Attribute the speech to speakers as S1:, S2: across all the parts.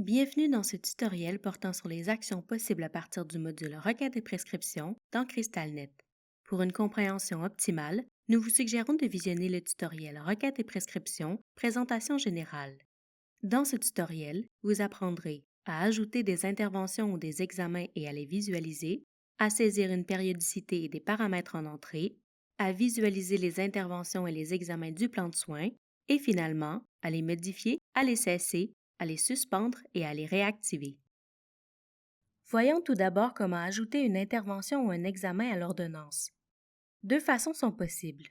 S1: Bienvenue dans ce tutoriel portant sur les actions possibles à partir du module Requête et prescription dans CrystalNet. Pour une compréhension optimale, nous vous suggérons de visionner le tutoriel Requête et prescription, présentation générale. Dans ce tutoriel, vous apprendrez à ajouter des interventions ou des examens et à les visualiser, à saisir une périodicité et des paramètres en entrée, à visualiser les interventions et les examens du plan de soins, et finalement, à les modifier, à les cesser, à les suspendre et à les réactiver. Voyons tout d'abord comment ajouter une intervention ou un examen à l'ordonnance. Deux façons sont possibles.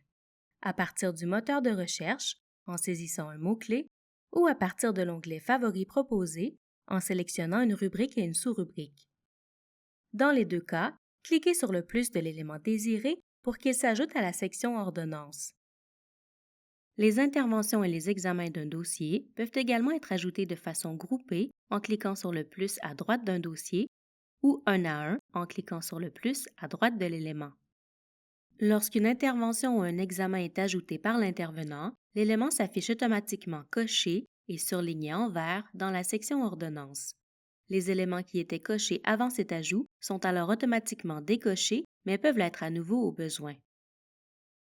S1: À partir du moteur de recherche, en saisissant un mot-clé, ou à partir de l'onglet Favoris proposés, en sélectionnant une rubrique et une sous-rubrique. Dans les deux cas, cliquez sur le plus de l'élément désiré pour qu'il s'ajoute à la section Ordonnance. Les interventions et les examens d'un dossier peuvent également être ajoutés de façon groupée en cliquant sur le plus à droite d'un dossier ou un à un en cliquant sur le plus à droite de l'élément. Lorsqu'une intervention ou un examen est ajouté par l'intervenant, l'élément s'affiche automatiquement coché et surligné en vert dans la section Ordonnance. Les éléments qui étaient cochés avant cet ajout sont alors automatiquement décochés, mais peuvent l'être à nouveau au besoin.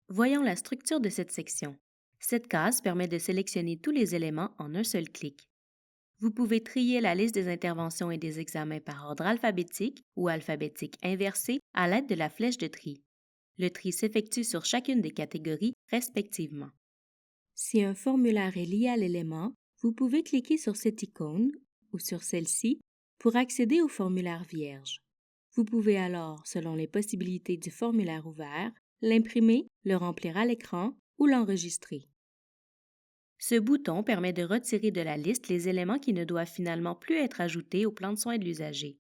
S1: Voyons la structure de cette section. Cette case permet de sélectionner tous les éléments en un seul clic. Vous pouvez trier la liste des interventions et des examens par ordre alphabétique ou alphabétique inversé à l'aide de la flèche de tri. Le tri s'effectue sur chacune des catégories respectivement. Si un formulaire est lié à l'élément, vous pouvez cliquer sur cette icône ou sur celle-ci pour accéder au formulaire vierge. Vous pouvez alors, selon les possibilités du formulaire ouvert, l'imprimer, le remplir à l'écran ou l'enregistrer. Ce bouton permet de retirer de la liste les éléments qui ne doivent finalement plus être ajoutés au plan de soins de l'usager.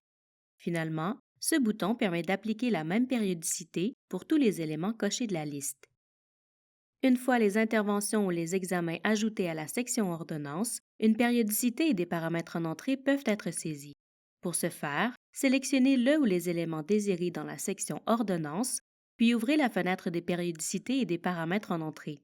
S1: Finalement, ce bouton permet d'appliquer la même périodicité pour tous les éléments cochés de la liste. Une fois les interventions ou les examens ajoutés à la section Ordonnance, une périodicité et des paramètres en entrée peuvent être saisis. Pour ce faire, sélectionnez le ou les éléments désirés dans la section Ordonnance, puis ouvrez la fenêtre des périodicités et des paramètres en entrée.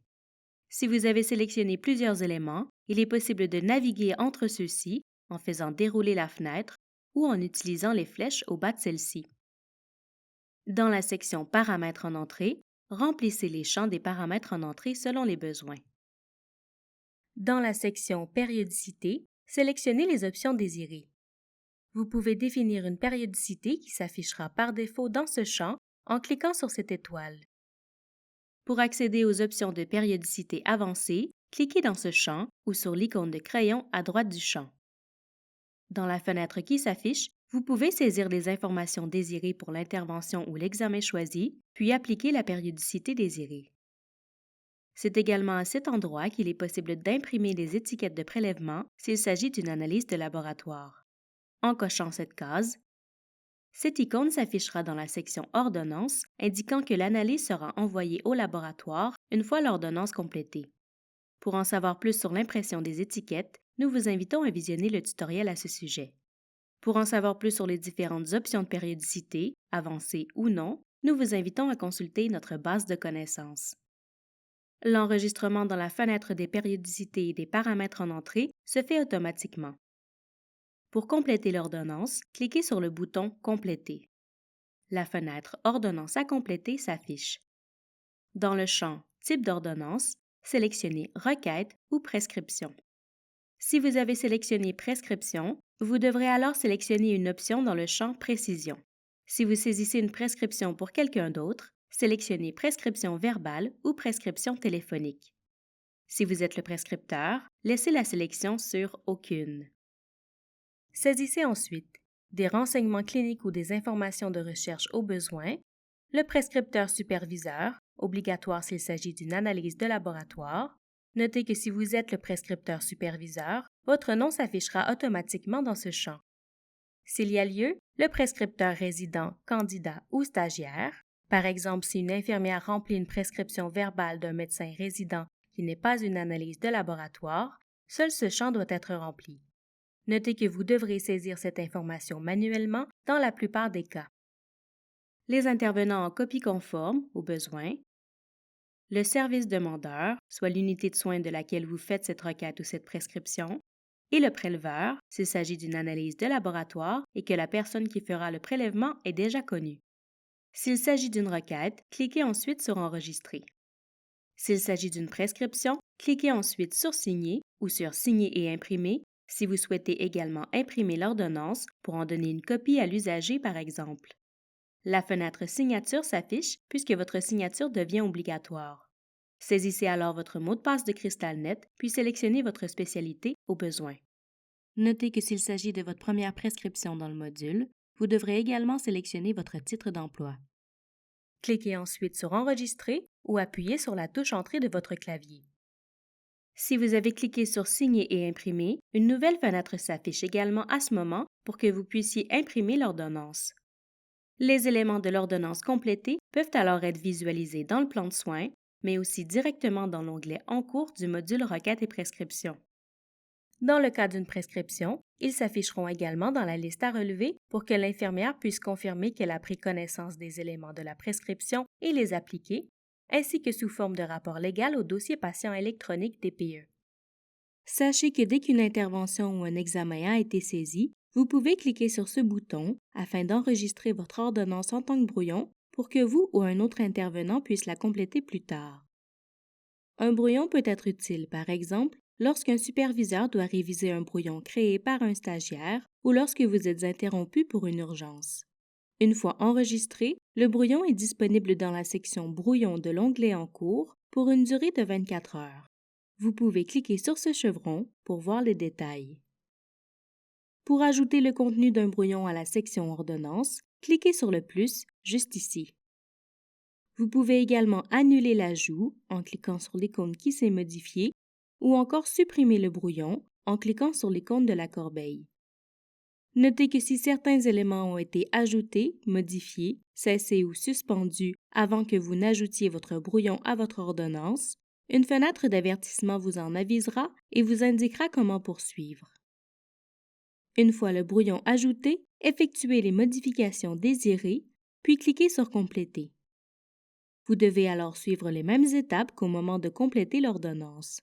S1: Si vous avez sélectionné plusieurs éléments, il est possible de naviguer entre ceux-ci en faisant dérouler la fenêtre ou en utilisant les flèches au bas de celle-ci. Dans la section Paramètres en entrée, remplissez les champs des paramètres en entrée selon les besoins. Dans la section Périodicité, sélectionnez les options désirées. Vous pouvez définir une périodicité qui s'affichera par défaut dans ce champ en cliquant sur cette étoile. Pour accéder aux options de périodicité avancée, cliquez dans ce champ ou sur l'icône de crayon à droite du champ. Dans la fenêtre qui s'affiche, vous pouvez saisir les informations désirées pour l'intervention ou l'examen choisi, puis appliquer la périodicité désirée. C'est également à cet endroit qu'il est possible d'imprimer les étiquettes de prélèvement s'il s'agit d'une analyse de laboratoire. En cochant cette case, cette icône s'affichera dans la section Ordonnance, indiquant que l'analyse sera envoyée au laboratoire une fois l'ordonnance complétée. Pour en savoir plus sur l'impression des étiquettes, nous vous invitons à visionner le tutoriel à ce sujet. Pour en savoir plus sur les différentes options de périodicité, avancées ou non, nous vous invitons à consulter notre base de connaissances. L'enregistrement dans la fenêtre des périodicités et des paramètres en entrée se fait automatiquement. Pour compléter l'ordonnance, cliquez sur le bouton Compléter. La fenêtre Ordonnance à compléter s'affiche. Dans le champ Type d'ordonnance, sélectionnez Requête ou Prescription. Si vous avez sélectionné Prescription, vous devrez alors sélectionner une option dans le champ Précision. Si vous saisissez une prescription pour quelqu'un d'autre, sélectionnez Prescription verbale ou Prescription téléphonique. Si vous êtes le prescripteur, laissez la sélection sur Aucune. Saisissez ensuite des renseignements cliniques ou des informations de recherche au besoin, le prescripteur superviseur, obligatoire s'il s'agit d'une analyse de laboratoire. Notez que si vous êtes le prescripteur superviseur, votre nom s'affichera automatiquement dans ce champ. S'il y a lieu, le prescripteur résident, candidat ou stagiaire, par exemple si une infirmière remplit une prescription verbale d'un médecin résident qui n'est pas une analyse de laboratoire, seul ce champ doit être rempli. Notez que vous devrez saisir cette information manuellement dans la plupart des cas. Les intervenants en copie conforme, au besoin, le service demandeur, soit l'unité de soins de laquelle vous faites cette requête ou cette prescription, et le préleveur s'il s'agit d'une analyse de laboratoire et que la personne qui fera le prélèvement est déjà connue. S'il s'agit d'une requête, cliquez ensuite sur Enregistrer. S'il s'agit d'une prescription, cliquez ensuite sur Signer ou sur Signer et imprimer si vous souhaitez également imprimer l'ordonnance pour en donner une copie à l'usager par exemple. La fenêtre Signature s'affiche puisque votre signature devient obligatoire. Saisissez alors votre mot de passe de CrystalNet puis sélectionnez votre spécialité au besoin. Notez que s'il s'agit de votre première prescription dans le module, vous devrez également sélectionner votre titre d'emploi. Cliquez ensuite sur Enregistrer ou appuyez sur la touche Entrée de votre clavier. Si vous avez cliqué sur Signer et imprimer, une nouvelle fenêtre s'affiche également à ce moment pour que vous puissiez imprimer l'ordonnance. Les éléments de l'ordonnance complétée peuvent alors être visualisés dans le plan de soins, mais aussi directement dans l'onglet En cours du module Requêtes et prescriptions. Dans le cas d'une prescription, ils s'afficheront également dans la liste à relever pour que l'infirmière puisse confirmer qu'elle a pris connaissance des éléments de la prescription et les appliquer, ainsi que sous forme de rapport légal au dossier patient électronique DPE. Sachez que dès qu'une intervention ou un examen a été saisi, vous pouvez cliquer sur ce bouton afin d'enregistrer votre ordonnance en tant que brouillon pour que vous ou un autre intervenant puisse la compléter plus tard. Un brouillon peut être utile, par exemple, lorsqu'un superviseur doit réviser un brouillon créé par un stagiaire ou lorsque vous êtes interrompu pour une urgence. Une fois enregistré, le brouillon est disponible dans la section Brouillon de l'onglet En cours pour une durée de 24 heures. Vous pouvez cliquer sur ce chevron pour voir les détails. Pour ajouter le contenu d'un brouillon à la section Ordonnance, cliquez sur le plus juste ici. Vous pouvez également annuler l'ajout en cliquant sur l'icône qui s'est modifiée ou encore supprimer le brouillon en cliquant sur l'icône de la corbeille. Notez que si certains éléments ont été ajoutés, modifiés, cessés ou suspendus avant que vous n'ajoutiez votre brouillon à votre ordonnance, une fenêtre d'avertissement vous en avisera et vous indiquera comment poursuivre. Une fois le brouillon ajouté, effectuez les modifications désirées, puis cliquez sur Compléter. Vous devez alors suivre les mêmes étapes qu'au moment de compléter l'ordonnance.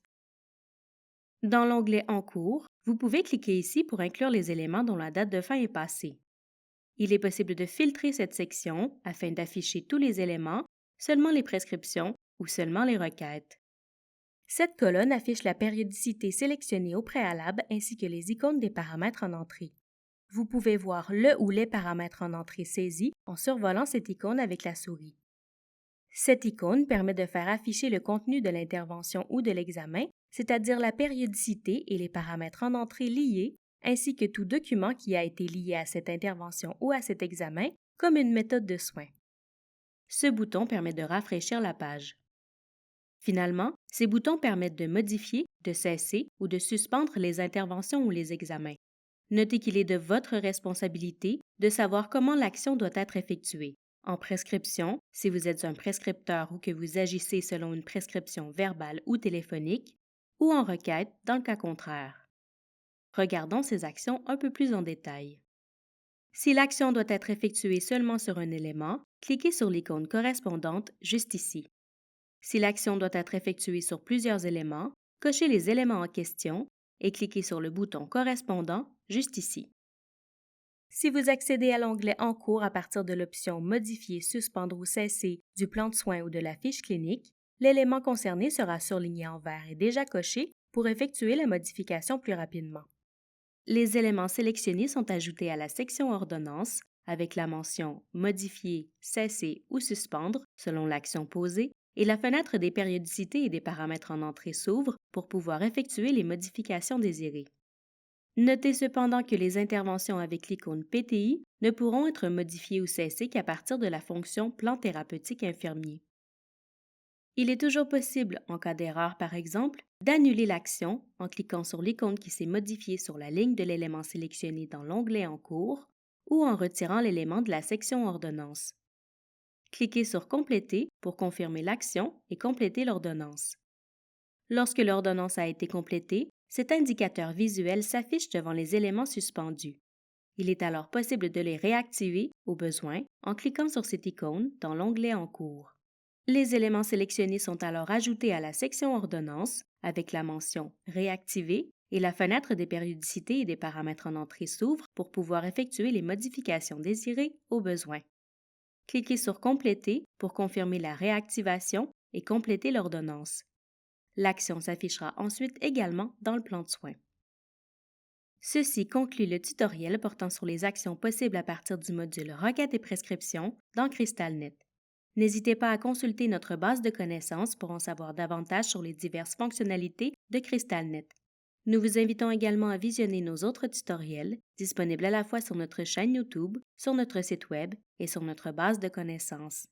S1: Dans l'onglet En cours, vous pouvez cliquer ici pour inclure les éléments dont la date de fin est passée. Il est possible de filtrer cette section afin d'afficher tous les éléments, seulement les prescriptions ou seulement les requêtes. Cette colonne affiche la périodicité sélectionnée au préalable ainsi que les icônes des paramètres en entrée. Vous pouvez voir le ou les paramètres en entrée saisis en survolant cette icône avec la souris. Cette icône permet de faire afficher le contenu de l'intervention ou de l'examen, c'est-à-dire la périodicité et les paramètres en entrée liés, ainsi que tout document qui a été lié à cette intervention ou à cet examen, comme une méthode de soin. Ce bouton permet de rafraîchir la page. Finalement, ces boutons permettent de modifier, de cesser ou de suspendre les interventions ou les examens. Notez qu'il est de votre responsabilité de savoir comment l'action doit être effectuée. En prescription, si vous êtes un prescripteur ou que vous agissez selon une prescription verbale ou téléphonique, ou en requête dans le cas contraire. Regardons ces actions un peu plus en détail. Si l'action doit être effectuée seulement sur un élément, cliquez sur l'icône correspondante juste ici. Si l'action doit être effectuée sur plusieurs éléments, cochez les éléments en question et cliquez sur le bouton correspondant juste ici. Si vous accédez à l'onglet En cours à partir de l'option Modifier, suspendre ou cesser du plan de soins ou de la fiche clinique, l'élément concerné sera surligné en vert et déjà coché pour effectuer la modification plus rapidement. Les éléments sélectionnés sont ajoutés à la section Ordonnance avec la mention Modifier, cesser ou suspendre selon l'action posée et la fenêtre des périodicités et des paramètres en entrée s'ouvre pour pouvoir effectuer les modifications désirées. Notez cependant que les interventions avec l'icône PTI ne pourront être modifiées ou cessées qu'à partir de la fonction Plan thérapeutique infirmier. Il est toujours possible, en cas d'erreur par exemple, d'annuler l'action en cliquant sur l'icône qui s'est modifiée sur la ligne de l'élément sélectionné dans l'onglet En cours ou en retirant l'élément de la section Ordonnance. Cliquez sur Compléter pour confirmer l'action et compléter l'ordonnance. Lorsque l'ordonnance a été complétée, cet indicateur visuel s'affiche devant les éléments suspendus. Il est alors possible de les réactiver au besoin en cliquant sur cette icône dans l'onglet En cours. Les éléments sélectionnés sont alors ajoutés à la section Ordonnance avec la mention Réactiver et la fenêtre des périodicités et des paramètres en entrée s'ouvre pour pouvoir effectuer les modifications désirées au besoin. Cliquez sur Compléter pour confirmer la réactivation et compléter l'ordonnance. L'action s'affichera ensuite également dans le plan de soins. Ceci conclut le tutoriel portant sur les actions possibles à partir du module Requêtes et prescriptions dans CrystalNet. N'hésitez pas à consulter notre base de connaissances pour en savoir davantage sur les diverses fonctionnalités de CrystalNet. Nous vous invitons également à visionner nos autres tutoriels, disponibles à la fois sur notre chaîne YouTube, sur notre site Web et sur notre base de connaissances.